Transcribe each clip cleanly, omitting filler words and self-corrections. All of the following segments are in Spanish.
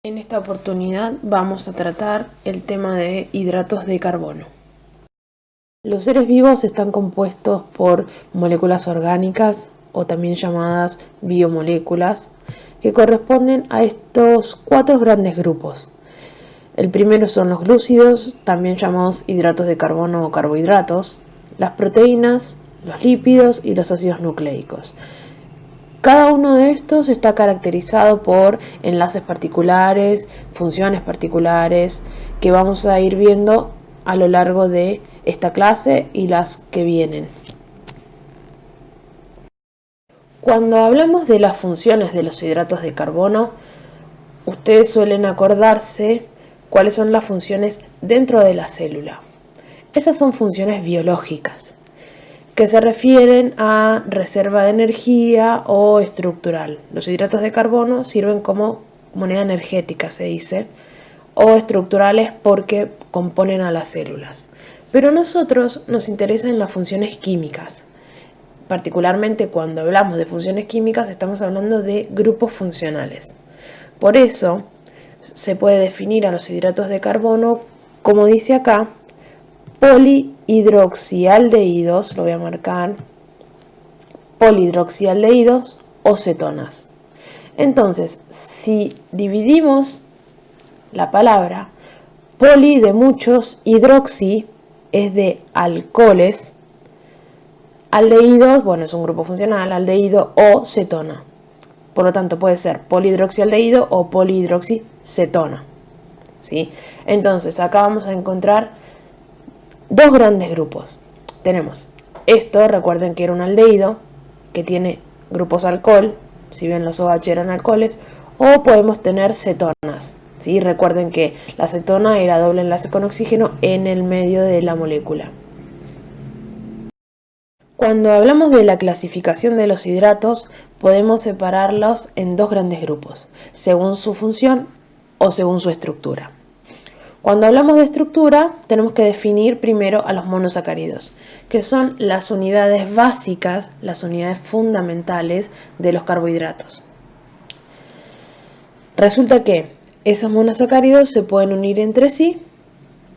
En esta oportunidad vamos a tratar el tema de hidratos de carbono. Los seres vivos están compuestos por moléculas orgánicas o también llamadas biomoléculas que corresponden a estos 4 grandes grupos. El primero son los glúcidos, también llamados hidratos de carbono o carbohidratos, las proteínas, los lípidos y los ácidos nucleicos. Cada uno de estos está caracterizado por enlaces particulares, funciones particulares, que vamos a ir viendo a lo largo de esta clase y las que vienen. Cuando hablamos de las funciones de los hidratos de carbono, ustedes suelen acordarse cuáles son las funciones dentro de la célula. Esas son funciones biológicas, que se refieren a reserva de energía o estructural. Los hidratos de carbono sirven como moneda energética, se dice, o estructurales porque componen a las células. Pero a nosotros nos interesan las funciones químicas. Particularmente cuando hablamos de funciones químicas estamos hablando de grupos funcionales. Por eso se puede definir a los hidratos de carbono, como dice acá, polihidroxialdehídos, lo voy a marcar, polihidroxialdehídos o cetonas. Entonces, si dividimos la palabra, poli de muchos, hidroxi es de alcoholes, aldehídos, bueno, es un grupo funcional, aldehído o cetona. Por lo tanto, puede ser polihidroxialdehído o polihidroxicetona. ¿Sí? Entonces, acá vamos a encontrar 2 grandes grupos. Tenemos esto, recuerden que era un aldehído que tiene grupos alcohol, si bien los OH eran alcoholes, o podemos tener cetonas. ¿Sí? Recuerden que la cetona era doble enlace con oxígeno en el medio de la molécula. Cuando hablamos de la clasificación de los hidratos, podemos separarlos en 2 grandes grupos, según su función o según su estructura. Cuando hablamos de estructura, tenemos que definir primero a los monosacáridos, que son las unidades básicas, las unidades fundamentales de los carbohidratos. Resulta que esos monosacáridos se pueden unir entre sí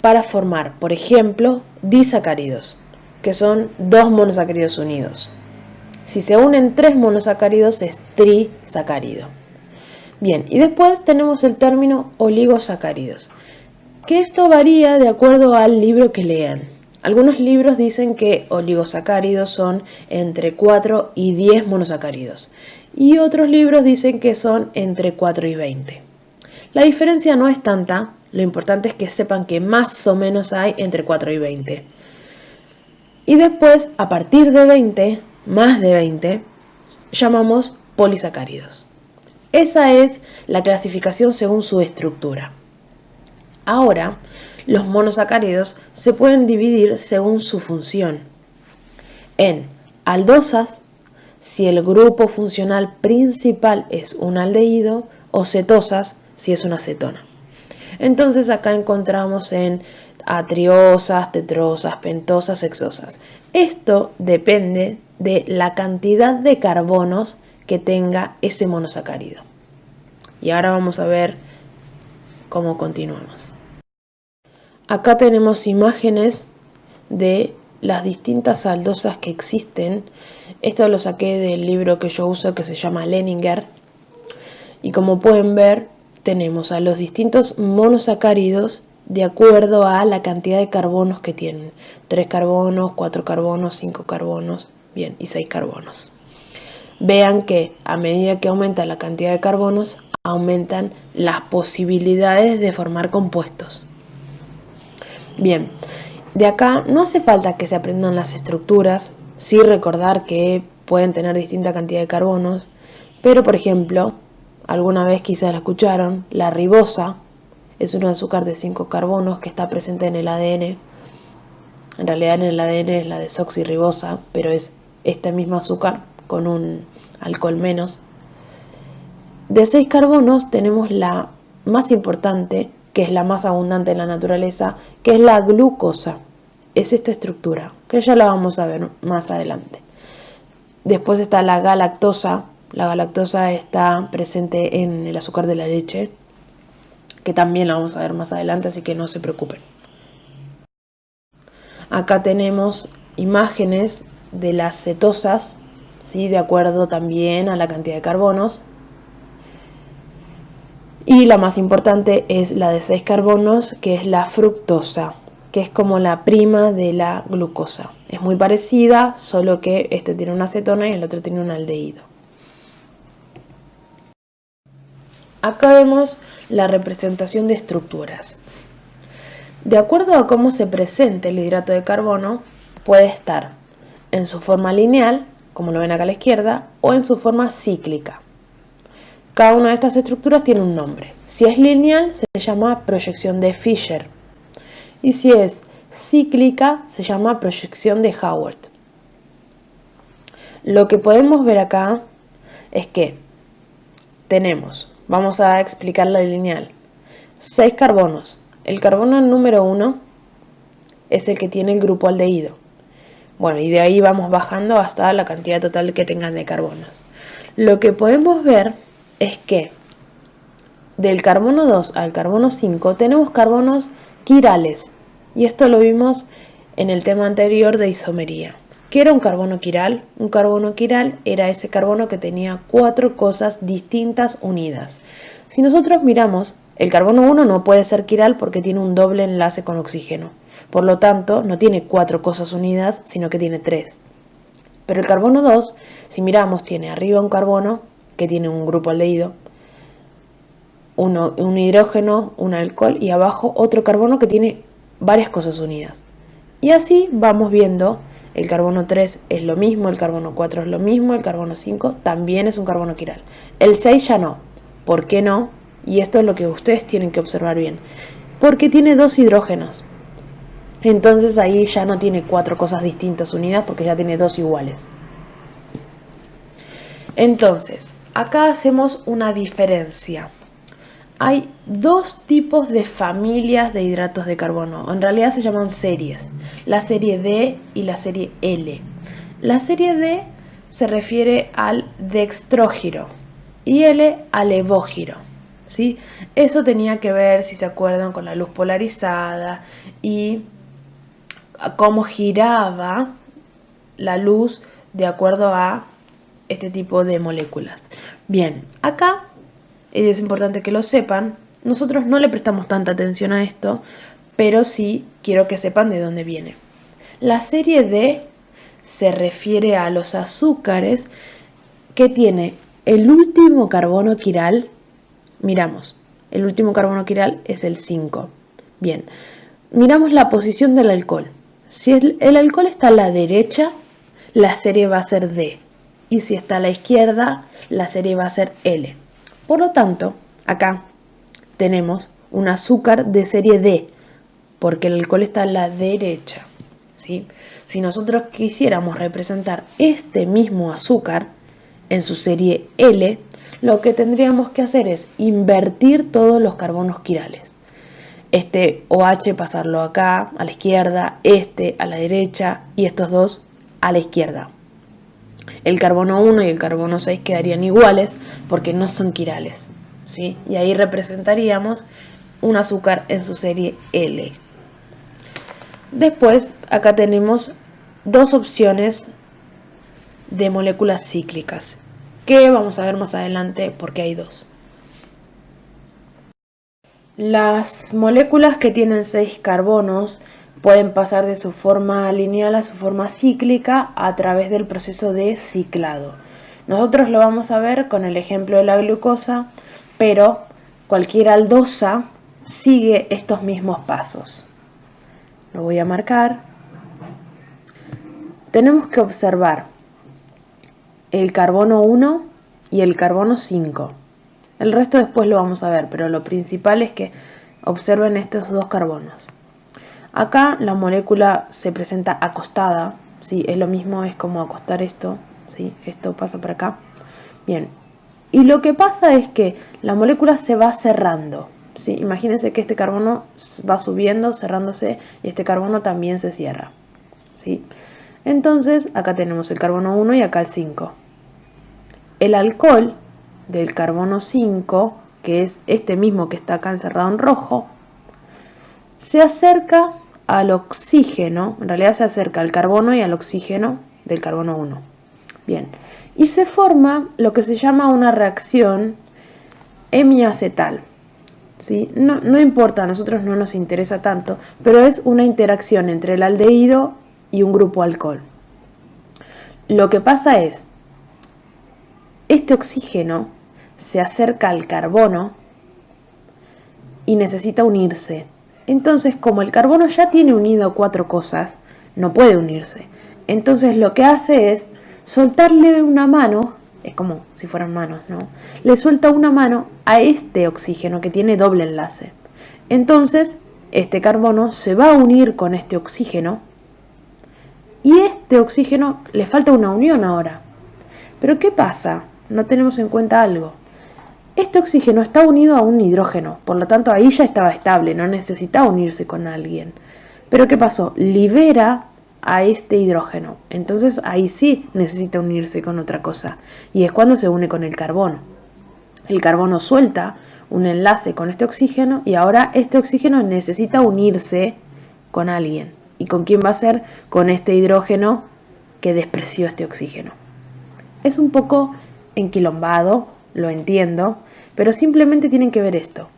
para formar, por ejemplo, disacáridos, que son 2 monosacáridos unidos. Si se unen 3 monosacáridos es trisacárido. Bien, y después tenemos el término oligosacáridos, que esto varía de acuerdo al libro que lean. Algunos libros dicen que oligosacáridos son entre 4 y 10 monosacáridos, y otros libros dicen que son entre 4 y 20. La diferencia no es tanta, lo importante es que sepan que más o menos hay entre 4 y 20. Y después, a partir de 20, más de 20, llamamos polisacáridos. Esa es la clasificación según su estructura. Ahora, los monosacáridos se pueden dividir según su función. En aldosas, si el grupo funcional principal es un aldehído, o cetosas, si es una cetona. Entonces acá encontramos en atriosas, tetrosas, pentosas, hexosas. Esto depende de la cantidad de carbonos que tenga ese monosacárido. Y ahora vamos a ver cómo continuamos. Acá tenemos imágenes de las distintas aldosas que existen. Esto lo saqué del libro que yo uso que se llama Leninger. Y como pueden ver, tenemos a los distintos monosacáridos de acuerdo a la cantidad de carbonos que tienen. 3 carbonos, 4 carbonos, 5 carbonos, bien, y 6 carbonos. Vean que a medida que aumenta la cantidad de carbonos, aumentan las posibilidades de formar compuestos. Bien, de acá no hace falta que se aprendan las estructuras, sí recordar que pueden tener distinta cantidad de carbonos, pero por ejemplo, alguna vez quizás la escucharon, la ribosa es un azúcar de 5 carbonos que está presente en el ADN. En realidad en el ADN es la desoxirribosa, pero es este mismo azúcar con un alcohol menos. De 6 carbonos tenemos la más importante, que es la más abundante en la naturaleza, que es la glucosa. Es esta estructura, que ya la vamos a ver más adelante. Después está la galactosa. La galactosa está presente en el azúcar de la leche. que también la vamos a ver más adelante, así que no se preocupen. Acá tenemos imágenes de las cetosas, ¿sí? De acuerdo también a la cantidad de carbonos. Y la más importante es la de 6 carbonos, que es la fructosa, que es como la prima de la glucosa. Es muy parecida, solo que este tiene una acetona y el otro tiene un aldehído. Acá vemos la representación de estructuras. De acuerdo a cómo se presente el hidrato de carbono, puede estar en su forma lineal, como lo ven acá a la izquierda, o en su forma cíclica. Cada una de estas estructuras tiene un nombre. Si es lineal, se llama proyección de Fisher. Y si es cíclica, se llama proyección de Howard. Lo que podemos ver acá es que tenemos, vamos a explicar la lineal, 6 carbonos. El carbono número 1 es el que tiene el grupo aldehído. Bueno, y de ahí vamos bajando hasta la cantidad total que tengan de carbonos. Lo que podemos ver es que del carbono 2 al carbono 5 tenemos carbonos quirales. Y esto lo vimos en el tema anterior de isomería. ¿Qué era un carbono quiral? Un carbono quiral era ese carbono que tenía 4 cosas distintas unidas. Si nosotros miramos, el carbono 1 no puede ser quiral porque tiene un doble enlace con oxígeno. Por lo tanto, no tiene 4 cosas unidas, sino que tiene 3. Pero el carbono 2, si miramos, tiene arriba un carbono que tiene un grupo aldehído, un hidrógeno, un alcohol y abajo otro carbono que tiene varias cosas unidas. Y así vamos viendo, el carbono 3 es lo mismo, el carbono 4 es lo mismo, el carbono 5 también es un carbono quiral. El 6 ya no. ¿Por qué no? Y esto es lo que ustedes tienen que observar bien. Porque tiene 2 hidrógenos. Entonces ahí ya no tiene 4 cosas distintas unidas porque ya tiene 2 iguales. Entonces, acá hacemos una diferencia. Hay 2 tipos de familias de hidratos de carbono. En realidad se llaman series. La serie D y la serie L. La serie D se refiere al dextrógiro y L al levógiro. ¿Sí? Eso tenía que ver, si se acuerdan, con la luz polarizada y cómo giraba la luz de acuerdo a este tipo de moléculas. Bien, acá es importante que lo sepan. Nosotros no le prestamos tanta atención a esto, pero sí quiero que sepan de dónde viene. La serie D se refiere a los azúcares que tiene el último carbono quiral. Miramos, el último carbono quiral es el 5. Bien, miramos la posición del alcohol. Si el alcohol está a la derecha, la serie va a ser D. Y si está a la izquierda, la serie va a ser L. Por lo tanto, acá tenemos un azúcar de serie D, porque el alcohol está a la derecha. ¿Sí? Si nosotros quisiéramos representar este mismo azúcar en su serie L, lo que tendríamos que hacer es invertir todos los carbonos quirales. Este OH pasarlo acá, a la izquierda, este a la derecha y estos dos a la izquierda. El carbono 1 y el carbono 6 quedarían iguales porque no son quirales, ¿sí? Y ahí representaríamos un azúcar en su serie L. Después, acá tenemos 2 opciones de moléculas cíclicas, que vamos a ver más adelante porque hay 2. Las moléculas que tienen 6 carbonos pueden pasar de su forma lineal a su forma cíclica a través del proceso de ciclado. Nosotros lo vamos a ver con el ejemplo de la glucosa, pero cualquier aldosa sigue estos mismos pasos. Lo voy a marcar. Tenemos que observar el carbono 1 y el carbono 5. El resto después lo vamos a ver, pero lo principal es que observen estos 2 carbonos. Acá la molécula se presenta acostada, ¿sí? Es lo mismo, es como acostar esto, ¿sí? Esto pasa por acá. Bien, y lo que pasa es que la molécula se va cerrando, ¿sí? Imagínense que este carbono va subiendo, cerrándose, y este carbono también se cierra, ¿sí? Entonces, acá tenemos el carbono 1 y acá el 5. El alcohol del carbono 5 que es este mismo que está acá encerrado en rojo, se acerca al oxígeno, en realidad se acerca al carbono y al oxígeno del carbono 1. Bien, y se forma lo que se llama una reacción hemiacetal. ¿Sí? No importa, a nosotros no nos interesa tanto, pero es una interacción entre el aldehído y un grupo alcohol. Lo que pasa es, este oxígeno se acerca al carbono y necesita unirse. Entonces, como el carbono ya tiene unido 4 cosas, no puede unirse. Entonces lo que hace es soltarle una mano, es como si fueran manos, ¿no? Le suelta una mano a este oxígeno que tiene doble enlace. Entonces, este carbono se va a unir con este oxígeno y este oxígeno le falta una unión ahora. Pero ¿qué pasa? No tenemos en cuenta algo. Este oxígeno está unido a un hidrógeno, por lo tanto ahí ya estaba estable, no necesitaba unirse con alguien. Pero ¿qué pasó? Libera a este hidrógeno, entonces ahí sí necesita unirse con otra cosa, y es cuando se une con el carbono. El carbono suelta un enlace con este oxígeno y ahora este oxígeno necesita unirse con alguien. ¿Y con quién va a ser? Con este hidrógeno que despreció este oxígeno. Es un poco enquilombado, lo entiendo, pero simplemente tienen que ver esto.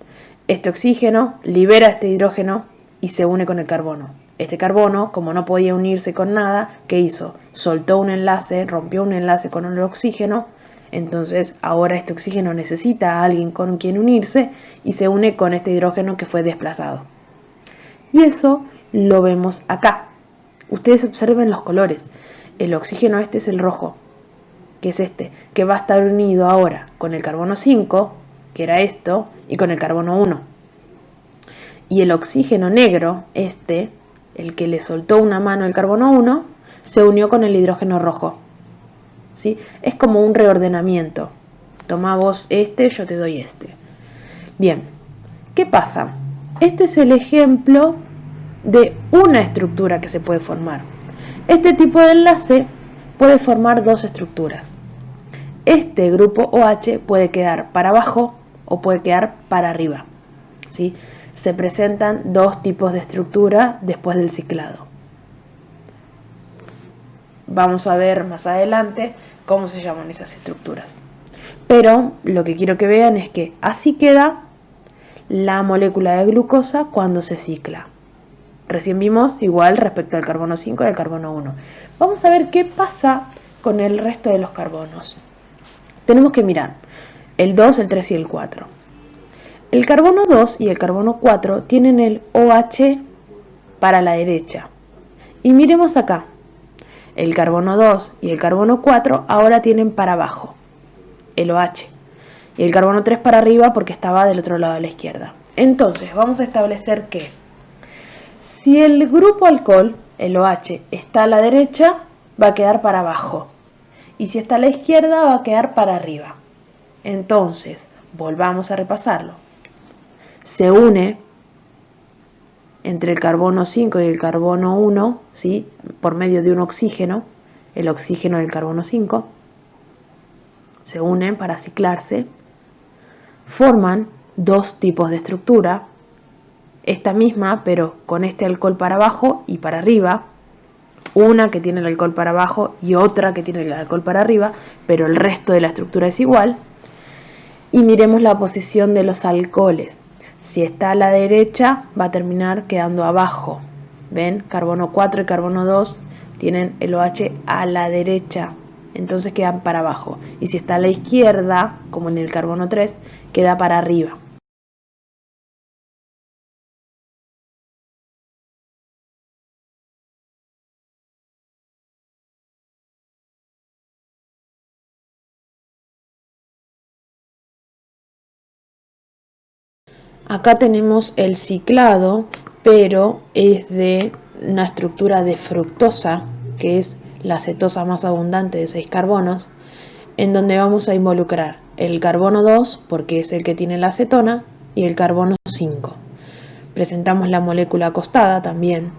Este oxígeno libera este hidrógeno y se une con el carbono. Este carbono, como no podía unirse con nada, ¿qué hizo? Soltó un enlace, rompió un enlace con el oxígeno, entonces ahora este oxígeno necesita a alguien con quien unirse y se une con este hidrógeno que fue desplazado. Y eso lo vemos acá. Ustedes observen los colores. El oxígeno este es el rojo, que es este, que va a estar unido ahora con el carbono 5, que era esto, y con el carbono 1. Y el oxígeno negro, este, el que le soltó una mano al carbono 1, se unió con el hidrógeno rojo. ¿Sí? Es como un reordenamiento. Toma vos este, yo te doy este. Bien, ¿qué pasa? Este es el ejemplo de una estructura que se puede formar. Este tipo de enlace puede formar dos estructuras. Este grupo OH puede quedar para abajo o puede quedar para arriba. ¿Sí? Se presentan dos tipos de estructura después del ciclado. Vamos a ver más adelante cómo se llaman esas estructuras. Pero lo que quiero que vean es que así queda la molécula de glucosa cuando se cicla. Recién vimos igual respecto al carbono 5 y al carbono 1. Vamos a ver qué pasa con el resto de los carbonos. Tenemos que mirar el 2, el 3 y el 4. El carbono 2 y el carbono 4 tienen el OH para la derecha. Y miremos acá. El carbono 2 y el carbono 4 ahora tienen para abajo el OH. Y el carbono 3 para arriba porque estaba del otro lado de la izquierda. Entonces vamos a establecer que si el grupo alcohol, el OH, está a la derecha, va a quedar para abajo. Y si está a la izquierda, va a quedar para arriba. Entonces, volvamos a repasarlo. Se une entre el carbono 5 y el carbono 1, ¿sí? Por medio de un oxígeno, el oxígeno del carbono 5. Se unen para ciclarse. Forman dos tipos de estructura. Esta misma, pero con este alcohol para abajo y para arriba. Una que tiene el alcohol para abajo y otra que tiene el alcohol para arriba, pero el resto de la estructura es igual. Y miremos la posición de los alcoholes. Si está a la derecha, va a terminar quedando abajo. ¿Ven? Carbono 4 y carbono 2 tienen el OH a la derecha, entonces quedan para abajo. Y si está a la izquierda, como en el carbono 3, queda para arriba. Acá tenemos el ciclado, pero es de una estructura de fructosa, que es la cetosa más abundante de 6 carbonos, en donde vamos a involucrar el carbono 2, porque es el que tiene la acetona, y el carbono 5. Presentamos la molécula acostada también,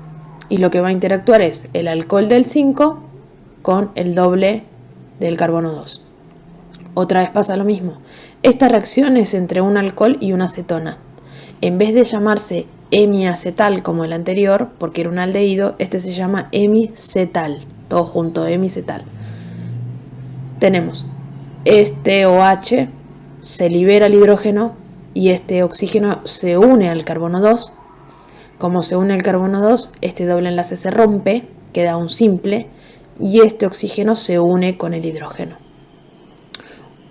y lo que va a interactuar es el alcohol del 5 con el doble del carbono 2. Otra vez pasa lo mismo. Esta reacción es entre un alcohol y una acetona. En vez de llamarse hemiacetal como el anterior, porque era un aldehído, este se llama hemicetal, todo junto, hemicetal. Tenemos este OH, se libera el hidrógeno y este oxígeno se une al carbono 2. Como se une el carbono 2, este doble enlace se rompe, queda un simple, y este oxígeno se une con el hidrógeno.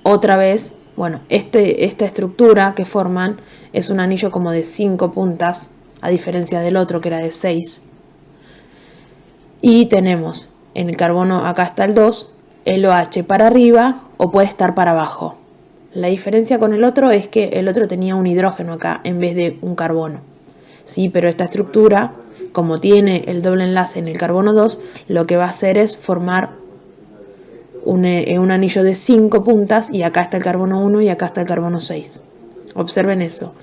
Otra vez, bueno, esta estructura que forman es un anillo como de 5 puntas, a diferencia del otro que era de 6. Y tenemos en el carbono, acá está el 2, el OH para arriba o puede estar para abajo. La diferencia con el otro es que el otro tenía un hidrógeno acá en vez de un carbono. Sí, pero esta estructura, como tiene el doble enlace en el carbono 2, lo que va a hacer es formar un anillo de 5 puntas y acá está el carbono 1 y acá está el carbono 6. Observen eso.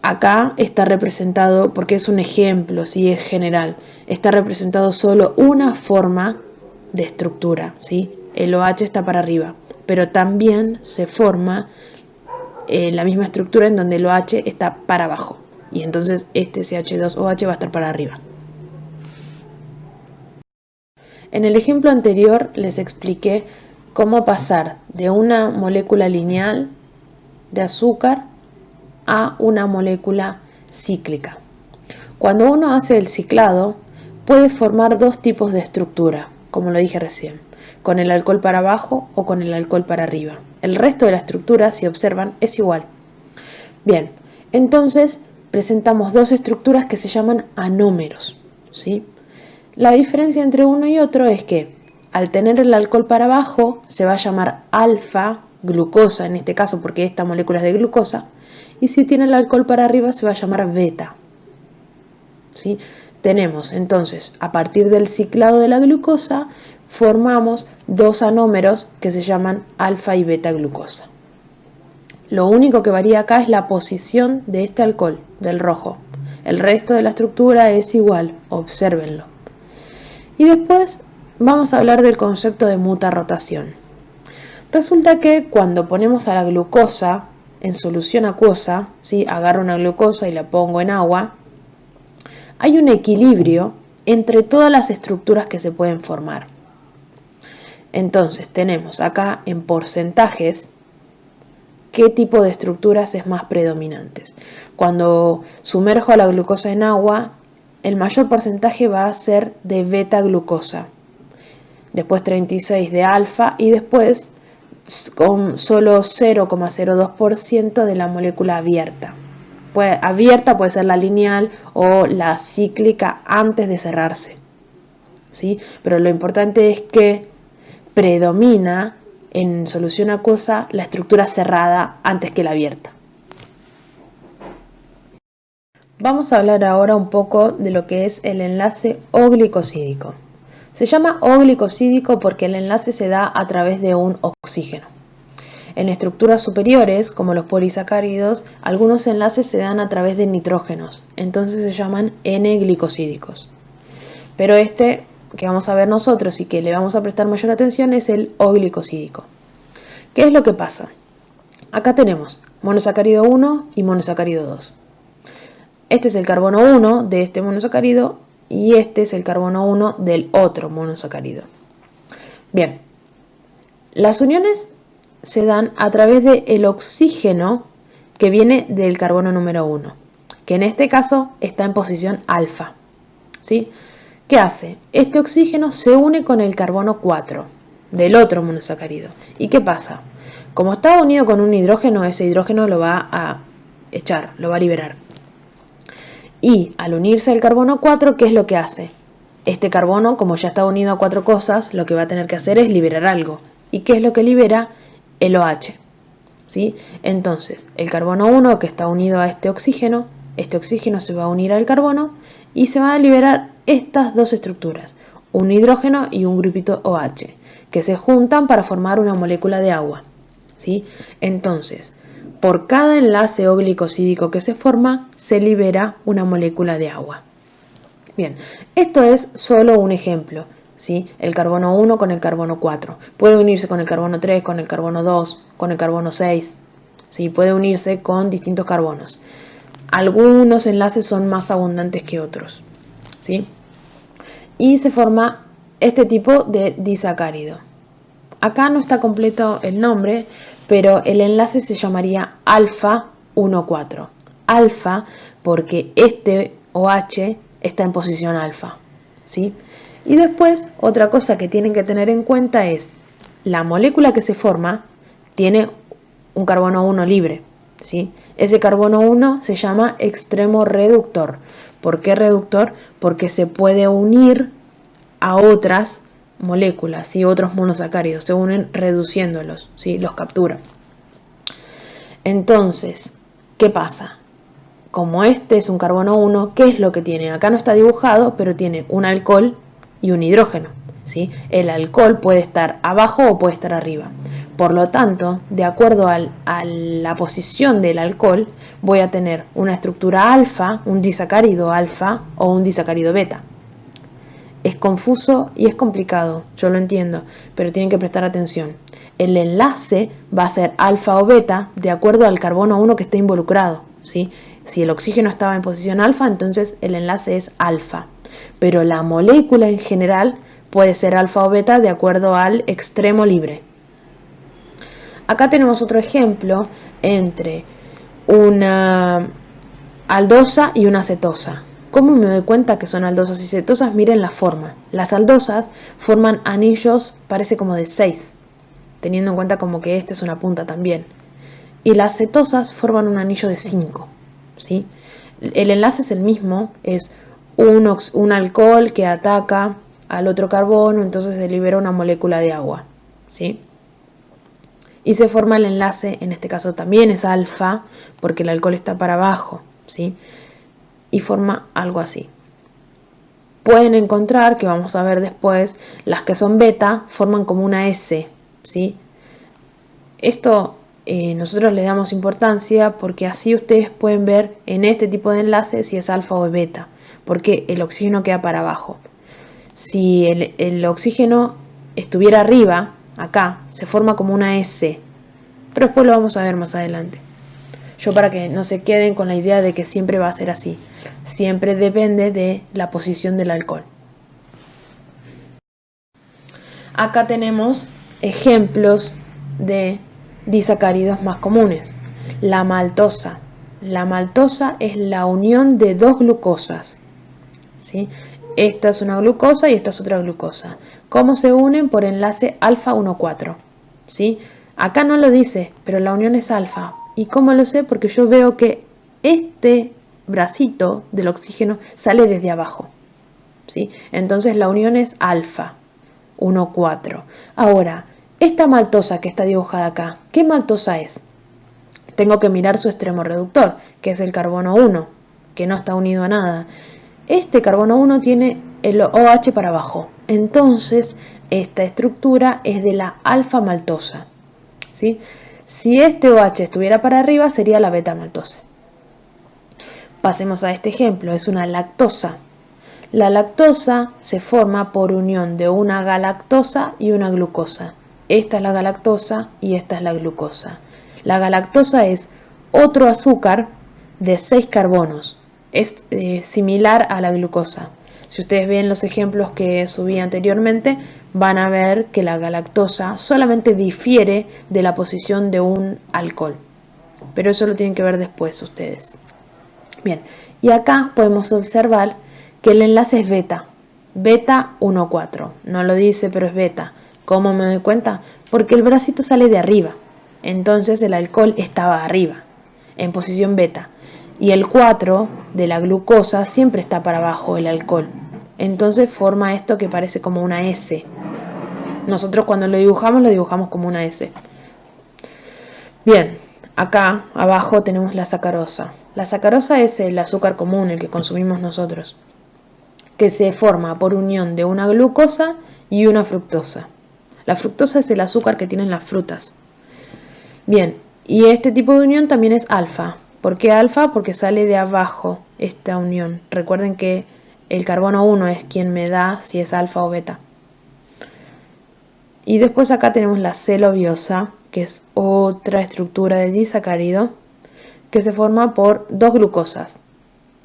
Acá está representado, porque es un ejemplo, ¿sí? Es general, está representado solo una forma de estructura, ¿sí? El OH está para arriba, pero también se forma la misma estructura en donde el OH está para abajo. Y entonces este CH2OH va a estar para arriba. En el ejemplo anterior les expliqué cómo pasar de una molécula lineal de azúcar a una molécula cíclica. Cuando uno hace el ciclado, puede formar dos tipos de estructura, como lo dije recién, con el alcohol para abajo o con el alcohol para arriba. El resto de la estructura, si observan, es igual. Bien, entonces presentamos dos estructuras que se llaman anómeros, ¿sí? La diferencia entre uno y otro es que al tener el alcohol para abajo se va a llamar alfa glucosa, en este caso porque esta molécula es de glucosa, y si tiene el alcohol para arriba se va a llamar beta. ¿Sí? Tenemos entonces, a partir del ciclado de la glucosa, formamos dos anómeros que se llaman alfa y beta glucosa. Lo único que varía acá es la posición de este alcohol, del rojo. El resto de la estructura es igual, obsérvenlo. Y después vamos a hablar del concepto de mutarrotación. Resulta que cuando ponemos a la glucosa en solución acuosa, ¿sí? Agarro una glucosa y la pongo en agua, hay un equilibrio entre todas las estructuras que se pueden formar. Entonces tenemos acá en porcentajes qué tipo de estructuras es más predominantes. Cuando sumerjo a la glucosa en agua, el mayor porcentaje va a ser de beta glucosa, después 36 de alfa y después con solo 0,02% de la molécula abierta. Abierta puede ser la lineal o la cíclica antes de cerrarse, ¿sí? Pero lo importante es que predomina en solución acuosa la estructura cerrada antes que la abierta. Vamos a hablar ahora un poco de lo que es el enlace O-glicosídico. Se llama O-glicosídico porque el enlace se da a través de un oxígeno. En estructuras superiores, como los polisacáridos, algunos enlaces se dan a través de nitrógenos, entonces se llaman N-glicosídicos. Pero este que vamos a ver nosotros y que le vamos a prestar mayor atención es el O-glicosídico. ¿Qué es lo que pasa? Acá tenemos monosacárido 1 y monosacárido 2. Este es el carbono 1 de este monosacárido y este es el carbono 1 del otro monosacárido. Bien, las uniones se dan a través del oxígeno que viene del carbono número 1, que en este caso está en posición alfa. ¿Sí? ¿Qué hace? Este oxígeno se une con el carbono 4 del otro monosacárido. ¿Y qué pasa? Como está unido con un hidrógeno, ese hidrógeno lo va a echar, lo va a liberar. Y al unirse al carbono 4, ¿qué es lo que hace? Este carbono, como ya está unido a 4 cosas, lo que va a tener que hacer es liberar algo. ¿Y qué es lo que libera? El OH. ¿Sí? Entonces, el carbono 1 que está unido a este oxígeno se va a unir al carbono y se van a liberar estas dos estructuras, un hidrógeno y un grupito OH, que se juntan para formar una molécula de agua. ¿Sí? Entonces, por cada enlace O-glicosídico que se forma, se libera una molécula de agua. Bien, esto es solo un ejemplo. ¿sí? El carbono 1 con el carbono 4. Puede unirse con el carbono 3, con el carbono 2, con el carbono 6. ¿Sí? Puede unirse con distintos carbonos. Algunos enlaces son más abundantes que otros, ¿sí? Y se forma este tipo de disacárido. Acá no está completo el nombre, pero el enlace se llamaría alfa 1,4. Alfa porque este OH está en posición alfa, ¿sí? Y después, otra cosa que tienen que tener en cuenta es la molécula que se forma tiene un carbono 1 libre, ¿sí? Ese carbono 1 se llama extremo reductor. ¿Por qué reductor? Porque se puede unir a otras moléculas y otros monosacáridos, se unen reduciéndolos, ¿sí? Los captura. Entonces, ¿qué pasa? Como este es un carbono 1, ¿qué es lo que tiene? Acá no está dibujado, pero tiene un alcohol y un hidrógeno, ¿sí? El alcohol puede estar abajo o puede estar arriba. Por lo tanto, de acuerdo a la posición del alcohol, voy a tener una estructura alfa, un disacárido alfa o un disacárido beta. Es confuso y es complicado, yo lo entiendo, pero tienen que prestar atención. El enlace va a ser alfa o beta de acuerdo al carbono 1 que esté involucrado, ¿sí? Si el oxígeno estaba en posición alfa, entonces el enlace es alfa. Pero la molécula en general puede ser alfa o beta de acuerdo al extremo libre. Acá tenemos otro ejemplo entre una aldosa y una cetosa. ¿Cómo me doy cuenta que son aldosas y cetosas? Miren la forma. Las aldosas forman anillos, parece como de 6, teniendo en cuenta como que esta es una punta también. Y las cetosas forman un anillo de 5, ¿sí? El enlace es el mismo, es un alcohol que ataca al otro carbono, entonces se libera una molécula de agua, ¿sí? Y se forma el enlace, en este caso también es alfa, porque el alcohol está para abajo, ¿sí? Y forma algo así. Pueden encontrar, que vamos a ver después, las que son beta forman como una S, ¿sí? Esto nosotros le damos importancia porque así ustedes pueden ver en este tipo de enlace si es alfa o beta, porque el oxígeno queda para abajo. Si el oxígeno estuviera arriba, acá, se forma como una S, pero después lo vamos a ver más adelante. Yo para que no se queden con la idea de que siempre va a ser así. Siempre depende de la posición del alcohol. Acá tenemos ejemplos de disacáridos más comunes. La maltosa. La maltosa es la unión de dos glucosas, ¿sí? Esta es una glucosa y esta es otra glucosa. ¿Cómo se unen? Por enlace alfa 1,4, ¿sí? Acá no lo dice, pero la unión es alfa. ¿Y cómo lo sé? Porque yo veo que este bracito del oxígeno sale desde abajo, ¿sí? Entonces la unión es alfa 1,4. Ahora, esta maltosa que está dibujada acá, ¿qué maltosa es? Tengo que mirar su extremo reductor, que es el carbono 1, que no está unido a nada. Este carbono 1 tiene el OH para abajo, entonces esta estructura es de la alfa maltosa, ¿sí? Si este OH estuviera para arriba sería la beta maltosa. Pasemos a este ejemplo, es una lactosa. La lactosa se forma por unión de una galactosa y una glucosa. Esta es la galactosa y esta es la glucosa. La galactosa es otro azúcar de 6 carbonos. Es similar a la glucosa. Si ustedes ven los ejemplos que subí anteriormente, van a ver que la galactosa solamente difiere de la posición de un alcohol. Pero eso lo tienen que ver después ustedes. Bien, y acá podemos observar que el enlace es beta. Beta 1,4. No lo dice, pero es beta. ¿Cómo me doy cuenta? Porque el bracito sale de arriba. Entonces el alcohol estaba arriba, en posición beta. Y el 4 de la glucosa siempre está para abajo, el alcohol. Entonces forma esto que parece como una S. Nosotros cuando lo dibujamos como una S. Bien, acá abajo tenemos la sacarosa. La sacarosa es el azúcar común, el que consumimos nosotros, que se forma por unión de una glucosa y una fructosa. La fructosa es el azúcar que tienen las frutas. Bien, y este tipo de unión también es alfa. ¿Por qué alfa? Porque sale de abajo esta unión. Recuerden que el carbono 1 es quien me da si es alfa o beta. Y después acá tenemos la celobiosa, que es otra estructura de disacárido que se forma por dos glucosas,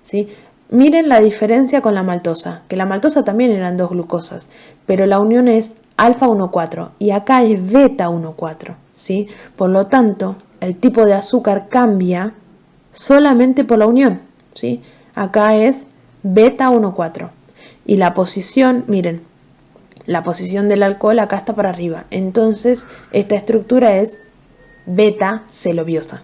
¿sí? Miren la diferencia con la maltosa, que la maltosa también eran dos glucosas, pero la unión es alfa 1,4 y acá es beta 1,4, ¿sí? Por lo tanto, el tipo de azúcar cambia solamente por la unión, ¿sí? Acá es beta 1,4 y la posición, miren, la posición del alcohol acá está para arriba, entonces esta estructura es beta celobiosa.